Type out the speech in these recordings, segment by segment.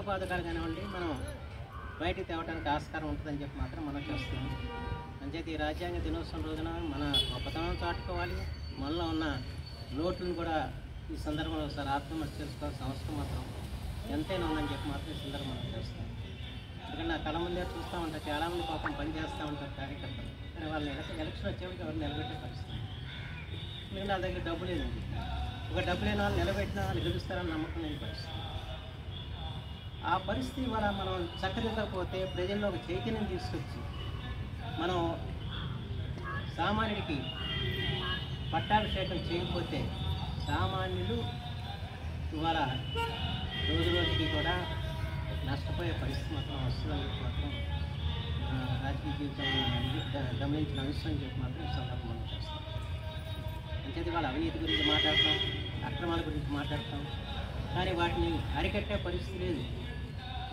పథకాలు కానివ్వండి మనం బయటికి తేవడానికి ఆస్కారం ఉంటుందని చెప్పి మాత్రం మనం చేస్తున్నాం. అంచేత ఈ రాజ్యాంగ దినోత్సవం రోజున మన గొప్పతనం చాటుకోవాలి, మనలో ఉన్న లోట్లను కూడా ఈ సందర్భంలో ఒకసారి ఆత్మహత్య చేసుకోవాల్సిన అవసరం మాత్రం ఎంతైనా ఉందని చెప్పి మాత్రం ఈ సందర్భంలో చేస్తాం. ఎందుకంటే నా కళ ముందే చూస్తూ ఉంటారు, చాలామంది పాపం పని చేస్తూ ఉంటారు కార్యకర్తలు, కానీ వాళ్ళు ఎలక్షన్ వచ్చేవాడికి ఎవరు నిలబెట్టే పరిస్థితి. ఎందుకంటే నా దగ్గర డబ్బు లేదండి, ఒక డబ్బు లేని వాళ్ళు నిలబెట్టినా వాళ్ళు గెలుస్తారని నమ్మకం లేని పరిస్థితి. ఆ పరిస్థితి వల్ల మనం చక్కదిద్దకపోతే ప్రజల్లో ఒక చైతన్యం తీసుకొచ్చి మనం సామాన్యుడికి పట్టాభిషేకం చేయకపోతే సామాన్యులు ద్వారా రోజు రోజుకి కూడా నష్టపోయే పరిస్థితి మాత్రం వస్తుందని చెప్పి మాత్రం రాజకీయ జీవితంలో గమనించిన అంశం అని చెప్పి మాత్రం ఈ సందర్భం మనం చేస్తాం. అంచేది వాళ్ళ అవినీతి గురించి మాట్లాడతాం, అక్రమాల గురించి మాట్లాడతాం, కానీ వాటిని అరికట్టే పరిస్థితి లేదు.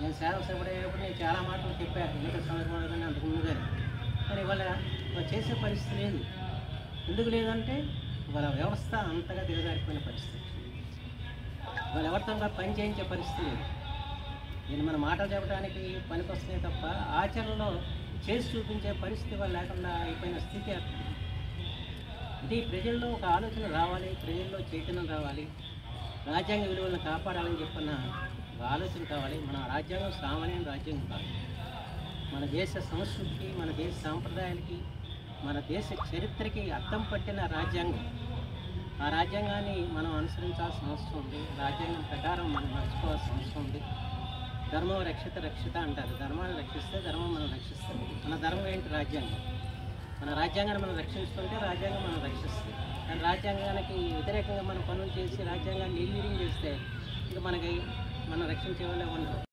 నేను సేవసేపడేటప్పుడు నేను చాలా మాటలు చెప్పాను ఎన్నికల సందర్భంలో కానీ అంతకుముందు కానీ ఇవాళ చేసే పరిస్థితి లేదు. ఎందుకు లేదంటే వాళ్ళ వ్యవస్థ అంతగా దిగజారిపోయిన పరిస్థితి. వాళ్ళు ఎవరితో పని చేయించే పరిస్థితి లేదు. నేను మన మాటలు చెప్పడానికి పనికొస్తున్నాయి తప్ప ఆచరణలో చేసి చూపించే పరిస్థితి వాళ్ళు లేకుండా అయిపోయిన స్థితి. అంటే ఈ ప్రజల్లో ఒక ఆలోచన రావాలి, ప్రజల్లో చైతన్యం రావాలి, రాజ్యాంగ విలువలను కాపాడాలని చెప్పిన ఆలోచన కావాలి. మన రాజ్యాంగం సామాన్య రాజ్యాంగం కాదు, మన దేశ సంస్కృతికి, మన దేశ సాంప్రదాయాలకి, మన దేశ చరిత్రకి అద్దం పట్టిన రాజ్యాంగం. ఆ రాజ్యాంగాన్ని మనం అనుసరించాల్సిన అవసరం ఉంది, రాజ్యాంగం ప్రకారం మనం నడుచుకోవాల్సిన అవసరం ఉంది. ధర్మం రక్షిత అంటారు, ధర్మాన్ని రక్షిస్తే ధర్మం మనం రక్షిస్తుంది. మన ధర్మం ఏంటి? రాజ్యాంగం. మన రాజ్యాంగాన్ని మనం రక్షిస్తుంటే రాజ్యాంగం మనం రక్షిస్తుంది. కానీ రాజ్యాంగానికి వ్యతిరేకంగా మనం పనులు చేసి రాజ్యాంగాన్ని నిర్వీర్యం చేస్తే ఇంకా మనం రక్షించే వాళ్ళే ఉండరు.